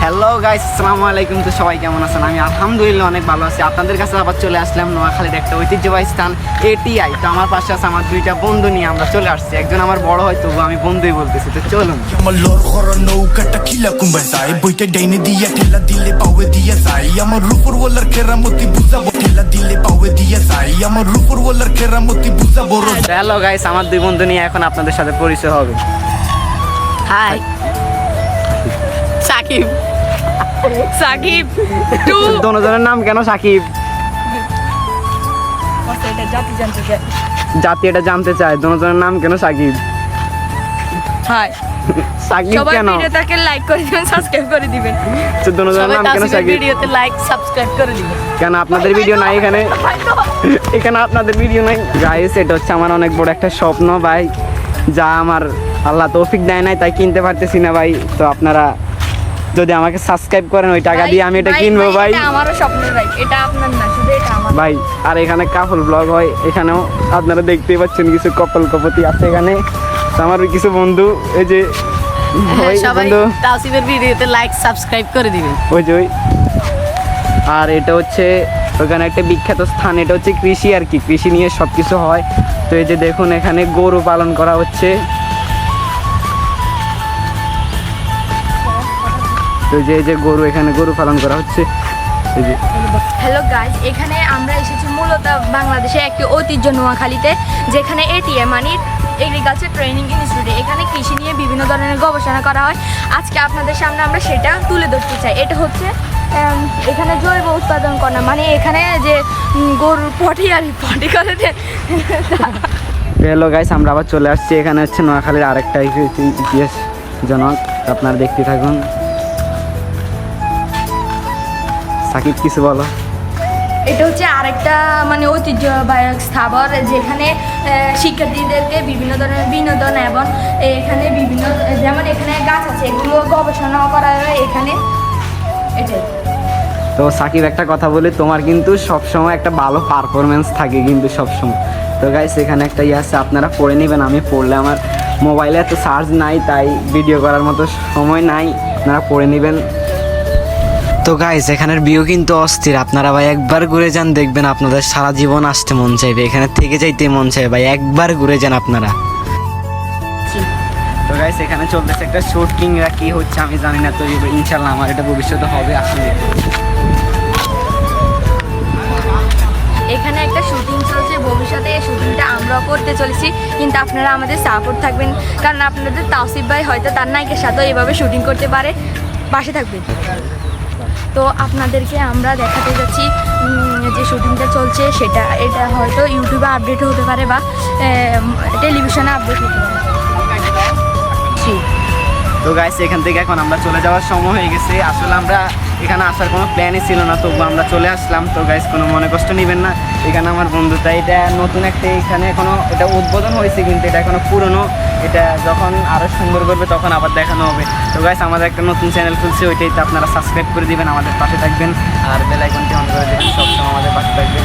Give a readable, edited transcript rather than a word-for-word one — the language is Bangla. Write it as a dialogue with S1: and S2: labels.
S1: হ্যালো গাইস, আসসালামু আলাইকুম। তো সবাই কেমন আছেন? আমি আলহামদুলিল্লাহ অনেক ভালো আছি। আপনাদের কাছে আবার চলে আসলাম নোয়াখালীর একটা ঐতিহ্যবাহী স্থান এটিআই। তো আমার পাশে আছে আমার দুইটা বন্ধু নিয়ে আমরা চলে আসছি। একজন আমার বড় হয়, তবু আমি বন্ধুই বলতেছি। তো চলুন।
S2: আমার লর করা নৌকাটা খিলা কুম্বা যায়, বইটা ডাইনে দিয়া ঠেলা দিলে পাওয়ে দিয়া যায়। আমার রূপর ওয়ালার কেরামতি বুঝাবো, ঠেলা দিলে পাওয়ে দিয়া যায়। আমার রূপর ওয়ালার কেরামতি বুঝাবো।
S1: হ্যালো গাইস, আমার দুই বন্ধু নিয়ে এখন আপনাদের সাথে পরিচয় হবে।
S3: হাই সাকিব সাকিব টু
S1: দুজনের নাম কেন সাকিব? জাতি এটা জানতে চায়, দুজনের নাম কেন সাকিব?
S3: হাই
S1: সাকিব
S3: সবাই
S1: কেন?
S3: ভিডিওটাকে লাইক করে দিবেন, সাবস্ক্রাইব করে দিবেন।
S1: তো দুজনের নাম কেন সাকিব?
S3: ভিডিওতে লাইক সাবস্ক্রাইব করে দিবেন।
S1: কেন আপনাদের ভিডিও নাই এখানে? এখানে আপনাদের ভিডিও নাই গাইস। এটা হচ্ছে আমার অনেক বড় একটা স্বপ্ন ভাই, যা আমার আল্লাহ তৌফিক দেয় নাই, তাই কিনতে পারতেছি না ভাই। তো আপনারা যদি আমাকে সাবস্ক্রাইব করেন, ওই টাকা দিয়ে আমি এটা কিনবো ভাই।
S3: এটা আমারও স্বপ্নের ভাই, এটা আপনার না, শুধু এটা আমার
S1: ভাই। আর এখানে কাপল ব্লগ হয়, এখানেও আপনারা দেখতেই পাচ্ছেন কিছু কপল কপতি আছে এখানে। তো আমার কিছু বন্ধু, এই যে ওই
S3: সবাই
S1: বন্ধু,
S3: তাওসিফের ভিডিওতে লাইক সাবস্ক্রাইব করে দিবেন।
S1: ওই যে ওই। আর এটা হচ্ছে ওখানে একটা বিখ্যাত স্থান, এটা হচ্ছে কৃষি আর কি, কৃষি নিয়ে সব কিছু হয়। তো এই যে দেখুন, এখানে গরু পালন করা হচ্ছে। তো এই যে গরু, এখানে গরু পালন করা হচ্ছে। এই যে
S3: হ্যালো গাইজ, এখানে আমরা এসেছি মূলত বাংলাদেশের একটি ঐতিহ্য নোয়াখালীতে, যেখানে এটিএ মানে এগ্রিকালচার ট্রেনিং ইনস্টিটিউট। এখানে কৃষি নিয়ে বিভিন্ন ধরনের গবেষণা করা হয়। আজকে আপনাদের সামনে আমরা সেটা তুলে ধরতে চাই। এটা হচ্ছে এখানে জৈব উৎপাদন করা, মানে এখানে যে গরুর পটি আর পটি করে দেয়।
S1: হ্যালো গাইস, আমরা আবার চলে আসছি। এখানে হচ্ছে নোয়াখালীর আরেকটা ইতিহাসজনক, আপনারা দেখতে থাকুন। সাকিব কিছু বলো।
S3: এটা হচ্ছে আরেকটা মানে ঐতিহ্যবাহী স্থাবর, যেখানে শিক্ষার্থীদেরকে বিভিন্ন ধরনের বিনোদন এবং এখানে বিভিন্ন যেমন এখানে গাছ আছে, এগুলো গবেষণা করা হয় এখানে। এটাই।
S1: তো সাকিব, একটা কথা বলি, তোমার কিন্তু সবসময় একটা ভালো পারফরমেন্স থাকে কিন্তু সবসময়। তো গাইস, এখানে একটা আছে, আপনারা পড়ে নেবেন। আমি পড়লে আমার মোবাইলে এত চার্জ নাই, তাই ভিডিও করার মতো সময় নাই, আপনারা পড়ে নেবেন। তো গাইস, এখানের ভিউ কিন্তু অস্থির। আপনারা ভাই একবার ঘুরে যান, দেখবেন আপনাদের সারা জীবন আসতে মন চাইবে, এখানে থেকে যাইতে মন চাইবে ভাই। একবার ঘুরে যান আপনারা। তো গাইস, এখানে চলতেছে একটা শুটিং, কি হচ্ছে আমি জানি না। তো ইনশাল্লাহ আমার এটা ভবিষ্যতে হবে আসলে।
S3: এখানে একটা শুটিং চলছে, ভবিষ্যতে এই শুটিংটা আমরাও করতে চলেছি, কিন্তু আপনারা আমাদের সাপোর্ট থাকবেন, কারণ আপনাদের তাওসিফ ভাই হয়তো তার নায়িকার সাথেও এভাবে শুটিং করতে পারে, পাশে থাকবেন। তো আপনাদেরকে আমরা দেখাতে যাচ্ছি যে শুটিংটা চলছে, এটা হয়তো ইউটিউবে আপডেট হতে পারে বা টেলিভিশনে আপডেট হতে পারে।
S1: তো গাইস, এখান থেকে এখন আমরা চলে যাওয়ার সময় হয়ে গেছে। আসলে আমরা এখানে আসার কোনো প্ল্যানই ছিল না, তবু আমরা চলে আসলাম। তো গাইস, কোনো মনে কষ্ট নেবেন না। এখানে আমার বন্ধুটা, এটা নতুন একটা, এখানে এখনও এটা উদ্বোধন হয়েছে, কিন্তু এটা এখনও পুরনো। এটা যখন আরও সুন্দর করবে তখন আবার দেখানো হবে। তো গাইস, আমাদের একটা নতুন চ্যানেল খুলছে, ওইটাই তো আপনারা সাবস্ক্রাইব করে দিবেন, আমাদের পাশে থাকবেন, আর বেল আইকনটি অন করে দেবেন, সবসময় আমাদের পাশে থাকবেন।